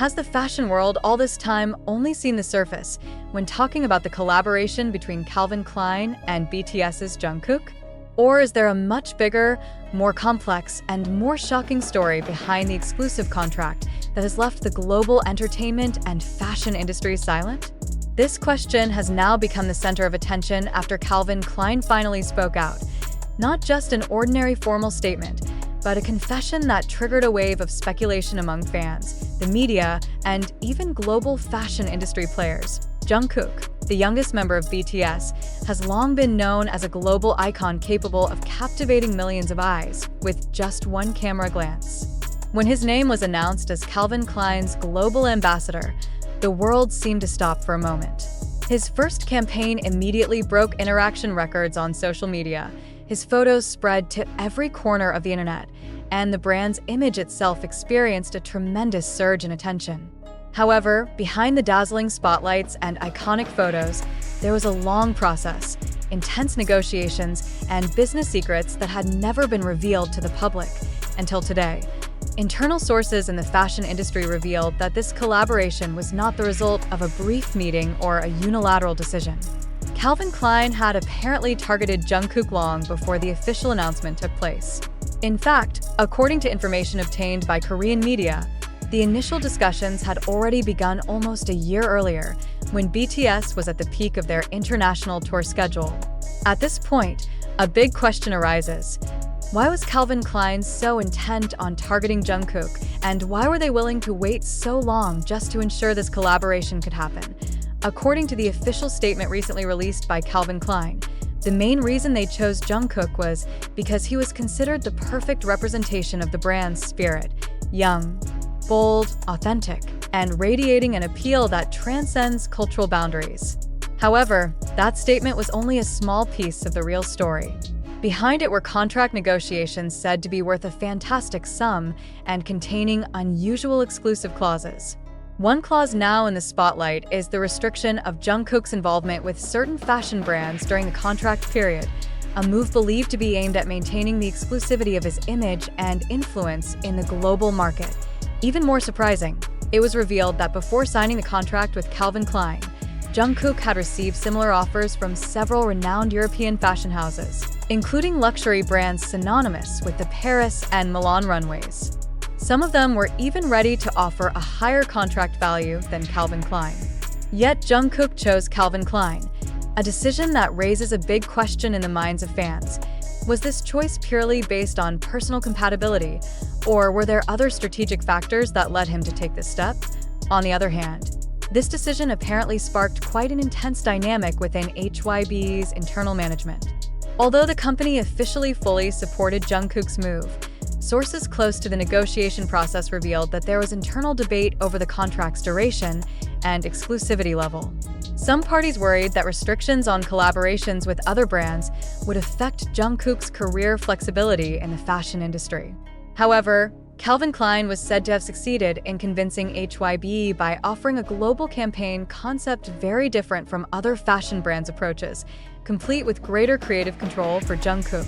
Has the fashion world all this time only seen the surface when talking about the collaboration between Calvin Klein and BTS's Jungkook? Or is there a much bigger, more complex, and more shocking story behind the exclusive contract that has left the global entertainment and fashion industry silent? This question has now become the center of attention after Calvin Klein finally spoke out. Not just an ordinary formal statement, but a confession that triggered a wave of speculation among fans, the media, and even global fashion industry players. Jungkook, the youngest member of BTS, has long been known as a global icon capable of captivating millions of eyes with just one camera glance. When his name was announced as Calvin Klein's global ambassador, the world seemed to stop for a moment. His first campaign immediately broke interaction records on social media. His photos spread to every corner of the internet, and the brand's image itself experienced a tremendous surge in attention. However, behind the dazzling spotlights and iconic photos, there was a long process, intense negotiations, and business secrets that had never been revealed to the public until today. Internal sources in the fashion industry revealed that this collaboration was not the result of a brief meeting or a unilateral decision. Calvin Klein had apparently targeted Jungkook long before the official announcement took place. In fact, according to information obtained by Korean media, the initial discussions had already begun almost a year earlier, when BTS was at the peak of their international tour schedule. At this point, a big question arises. Why was Calvin Klein so intent on targeting Jungkook, and why were they willing to wait so long just to ensure this collaboration could happen? According to the official statement recently released by Calvin Klein, the main reason they chose Jungkook was because he was considered the perfect representation of the brand's spirit: young, bold, authentic, and radiating an appeal that transcends cultural boundaries. However, that statement was only a small piece of the real story. Behind it were contract negotiations said to be worth a fantastic sum and containing unusual exclusive clauses. One clause now in the spotlight is the restriction of Jungkook's involvement with certain fashion brands during the contract period, a move believed to be aimed at maintaining the exclusivity of his image and influence in the global market. Even more surprising, it was revealed that before signing the contract with Calvin Klein, Jungkook had received similar offers from several renowned European fashion houses, including luxury brands synonymous with the Paris and Milan runways. Some of them were even ready to offer a higher contract value than Calvin Klein. Yet Jungkook chose Calvin Klein, a decision that raises a big question in the minds of fans. Was this choice purely based on personal compatibility, or were there other strategic factors that led him to take this step? On the other hand, this decision apparently sparked quite an intense dynamic within HYBE's internal management. Although the company officially fully supported Jungkook's move, sources close to the negotiation process revealed that there was internal debate over the contract's duration and exclusivity level. Some parties worried that restrictions on collaborations with other brands would affect Jungkook's career flexibility in the fashion industry. However, Calvin Klein was said to have succeeded in convincing HYBE by offering a global campaign concept very different from other fashion brands' approaches, complete with greater creative control for Jungkook.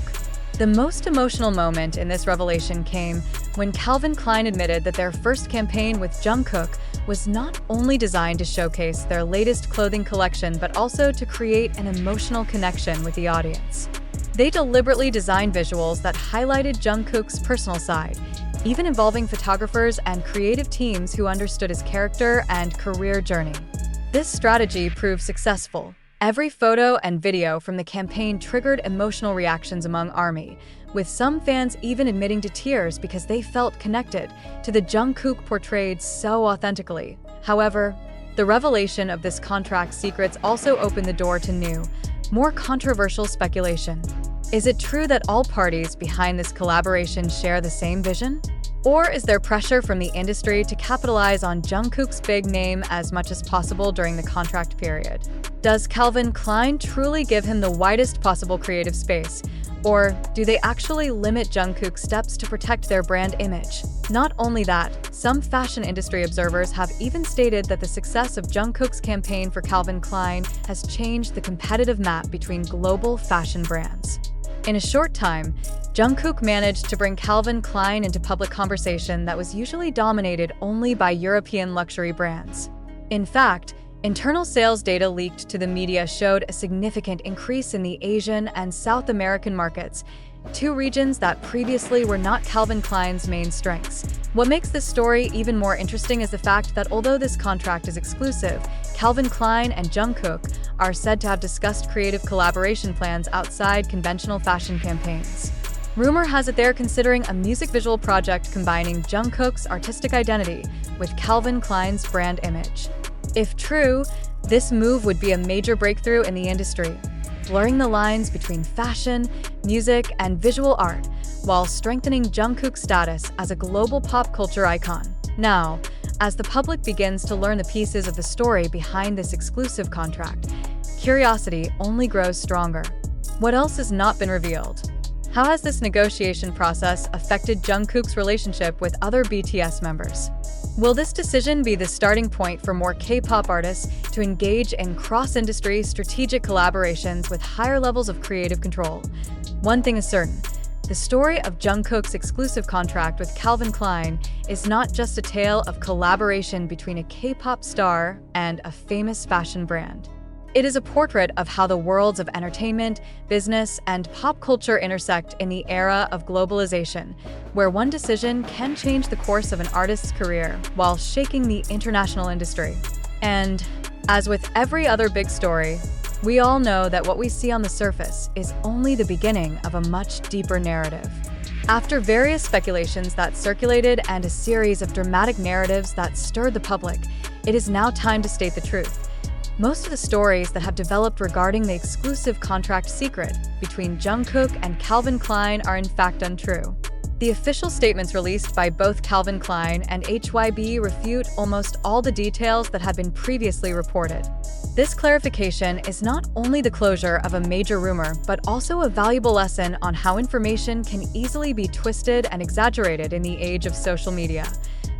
The most emotional moment in this revelation came when Calvin Klein admitted that their first campaign with Jungkook was not only designed to showcase their latest clothing collection but also to create an emotional connection with the audience. They deliberately designed visuals that highlighted Jungkook's personal side, even involving photographers and creative teams who understood his character and career journey. This strategy proved successful. Every photo and video from the campaign triggered emotional reactions among ARMY, with some fans even admitting to tears because they felt connected to the Jungkook portrayed so authentically. However, the revelation of this contract's secrets also opened the door to new, more controversial speculation. Is it true that all parties behind this collaboration share the same vision? Or is there pressure from the industry to capitalize on Jungkook's big name as much as possible during the contract period? Does Calvin Klein truly give him the widest possible creative space? Or do they actually limit Jungkook's steps to protect their brand image? Not only that, some fashion industry observers have even stated that the success of Jungkook's campaign for Calvin Klein has changed the competitive map between global fashion brands. In a short time, Jungkook managed to bring Calvin Klein into public conversation that was usually dominated only by European luxury brands. In fact, internal sales data leaked to the media showed a significant increase in the Asian and South American markets, two regions that previously were not Calvin Klein's main strengths. What makes this story even more interesting is the fact that although this contract is exclusive, Calvin Klein and Jungkook are said to have discussed creative collaboration plans outside conventional fashion campaigns. Rumor has it they're considering a music visual project combining Jungkook's artistic identity with Calvin Klein's brand image. If true, this move would be a major breakthrough in the industry, blurring the lines between fashion, music, and visual art, while strengthening Jungkook's status as a global pop culture icon. Now, as the public begins to learn the pieces of the story behind this exclusive contract, curiosity only grows stronger. What else has not been revealed? How has this negotiation process affected Jungkook's relationship with other BTS members? Will this decision be the starting point for more K-pop artists to engage in cross-industry strategic collaborations with higher levels of creative control? One thing is certain: the story of Jungkook's exclusive contract with Calvin Klein is not just a tale of collaboration between a K-pop star and a famous fashion brand. It is a portrait of how the worlds of entertainment, business, and pop culture intersect in the era of globalization, where one decision can change the course of an artist's career while shaking the international industry. And, as with every other big story, we all know that what we see on the surface is only the beginning of a much deeper narrative. After various speculations that circulated and a series of dramatic narratives that stirred the public, it is now time to state the truth. Most of the stories that have developed regarding the exclusive contract secret between Jungkook and Calvin Klein are in fact untrue. The official statements released by both Calvin Klein and HYBE refute almost all the details that had been previously reported. This clarification is not only the closure of a major rumor, but also a valuable lesson on how information can easily be twisted and exaggerated in the age of social media.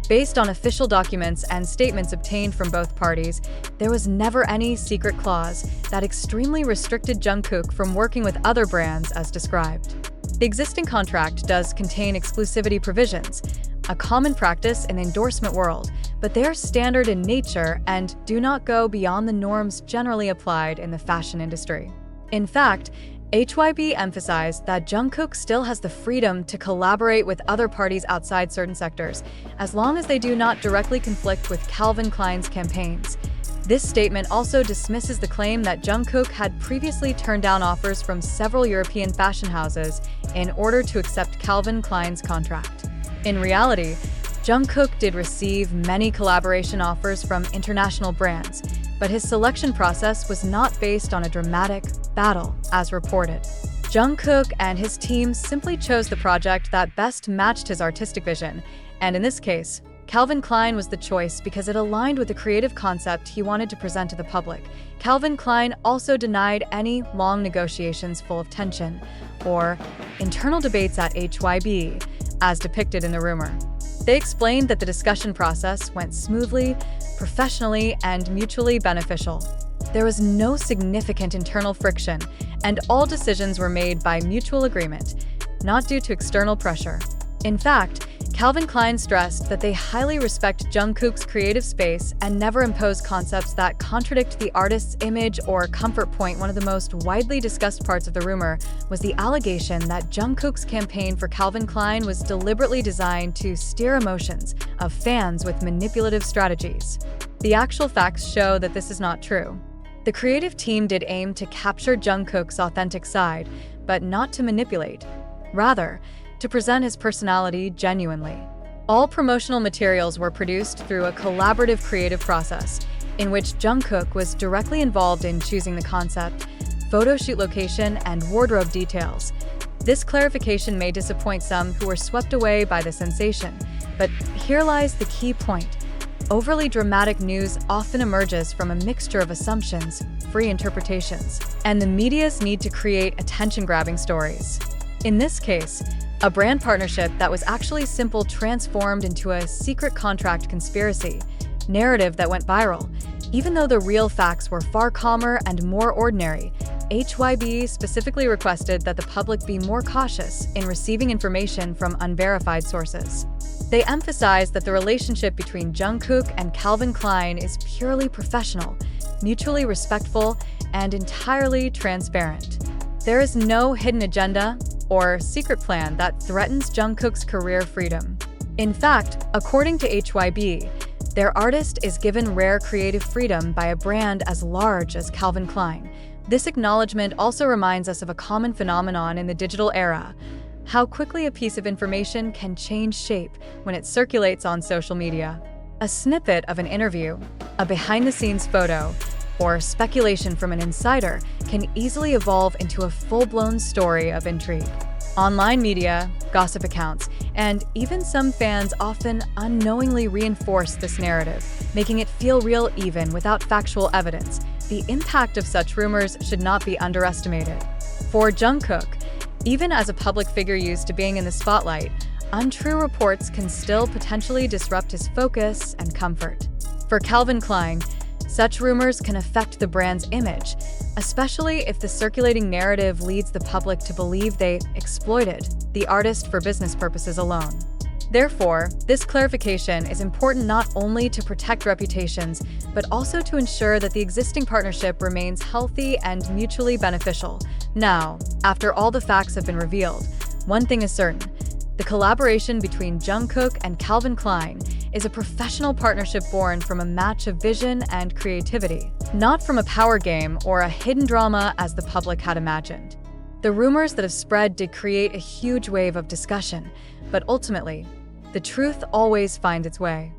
Based on official documents and statements obtained from both parties, there was never any secret clause that extremely restricted Jungkook from working with other brands as described. The existing contract does contain exclusivity provisions, a common practice in the endorsement world, but they are standard in nature and do not go beyond the norms generally applied in the fashion industry. In fact, HYBE emphasized that Jungkook still has the freedom to collaborate with other parties outside certain sectors, as long as they do not directly conflict with Calvin Klein's campaigns. This statement also dismisses the claim that Jungkook had previously turned down offers from several European fashion houses in order to accept Calvin Klein's contract. In reality, Jungkook did receive many collaboration offers from international brands, but his selection process was not based on a dramatic battle, as reported. Jungkook and his team simply chose the project that best matched his artistic vision, and in this case, Calvin Klein was the choice because it aligned with the creative concept he wanted to present to the public. Calvin Klein also denied any long negotiations full of tension or internal debates at HYBE, as depicted in the rumor. They explained that the discussion process went smoothly, professionally, and mutually beneficial. There was no significant internal friction, and all decisions were made by mutual agreement, not due to external pressure. In fact, Calvin Klein stressed that they highly respect Jungkook's creative space and never impose concepts that contradict the artist's image or comfort point. One of the most widely discussed parts of the rumor was the allegation that Jungkook's campaign for Calvin Klein was deliberately designed to steer emotions of fans with manipulative strategies. The actual facts show that this is not true. The creative team did aim to capture Jungkook's authentic side, but not to manipulate. Rather, to present his personality genuinely. All promotional materials were produced through a collaborative creative process, in which Jungkook was directly involved in choosing the concept, photo shoot location, and wardrobe details. This clarification may disappoint some who were swept away by the sensation, but here lies the key point. Overly dramatic news often emerges from a mixture of assumptions, free interpretations, and the media's need to create attention-grabbing stories. In this case, a brand partnership that was actually simple transformed into a secret contract conspiracy narrative that went viral. Even though the real facts were far calmer and more ordinary, HYBE specifically requested that the public be more cautious in receiving information from unverified sources. They emphasized that the relationship between Jungkook and Calvin Klein is purely professional, mutually respectful, and entirely transparent. There is no hidden agenda or secret plan that threatens Jungkook's career freedom. In fact, according to HYBE, their artist is given rare creative freedom by a brand as large as Calvin Klein. This acknowledgement also reminds us of a common phenomenon in the digital era: how quickly a piece of information can change shape when it circulates on social media. A snippet of an interview, a behind-the-scenes photo, or speculation from an insider can easily evolve into a full-blown story of intrigue. Online media, gossip accounts, and even some fans often unknowingly reinforce this narrative, making it feel real even without factual evidence. The impact of such rumors should not be underestimated. For Jungkook, even as a public figure used to being in the spotlight, untrue reports can still potentially disrupt his focus and comfort. For Calvin Klein, such rumors can affect the brand's image, especially if the circulating narrative leads the public to believe they exploited the artist for business purposes alone. Therefore, this clarification is important not only to protect reputations, but also to ensure that the existing partnership remains healthy and mutually beneficial. Now, after all the facts have been revealed, one thing is certain: the collaboration between Jungkook and Calvin Klein is a professional partnership born from a match of vision and creativity, not from a power game or a hidden drama as the public had imagined. The rumors that have spread did create a huge wave of discussion, but ultimately, the truth always finds its way.